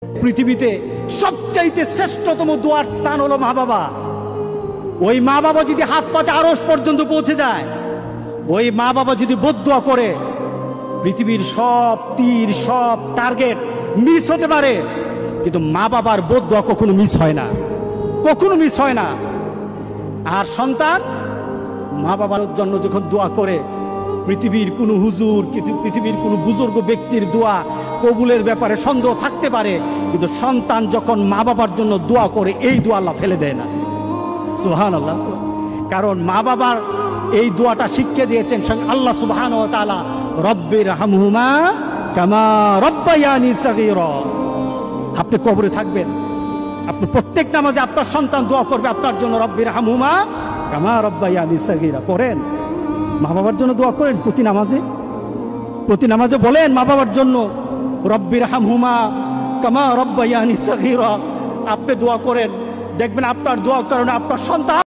পৃথিবীতে সবচাইতে শ্রেষ্ঠতম দোয়ার স্থান হলো মা বাবা। ওই মা বাবা যদি হাত পাতে আরশ পর্যন্ত পৌঁছে যায়, ওই মা বাবা যদি বদদুয়া করে, পৃথিবীর সব তীর সব টার্গেট মিস হতে পারে, কিন্তু মা বাবার বদদুয়া কখনো মিস হয় না, কখনো মিস হয় না। আর সন্তান মা বাবার জন্য যখন দোয়া করে, পৃথিবীর কোনো হুজুর, পৃথিবীর কোনো বুজুর্গ ব্যক্তির দোয়া কবুলের ব্যাপারে সন্দেহ থাকতে পারে, কিন্তু সন্তান যখন মা বাবার জন্য দোয়া করে, এই দোয়া আল্লাহ ফেলে দেয় না। সুবহানাল্লাহ। কারণ মা বাবার এই দোয়াটা শিখিয়ে দিয়েছেন আল্লাহ সুবহানাহু ওয়া তাআলা, রব্বির হামহুমা কামা রব্বায়ানি সগীরা। আপনি কবরে থাকবেন, আপনি প্রত্যেক নামাজে আপনার সন্তান দোয়া করবে আপনার জন্য, রব্বির হামহুমা কামা রব্বায়ানি সগীরা। করেন, মা বাবার জন্য দোয়া করেন প্রতি নামাজে বলেন মা বাবার জন্য, রব্বির হামহুমা কামা রব্বায়ানি সগীরা। আপনি দোয়া করেন, দেখবেন আপনার দোয়ার কারণে আপনার সন্তান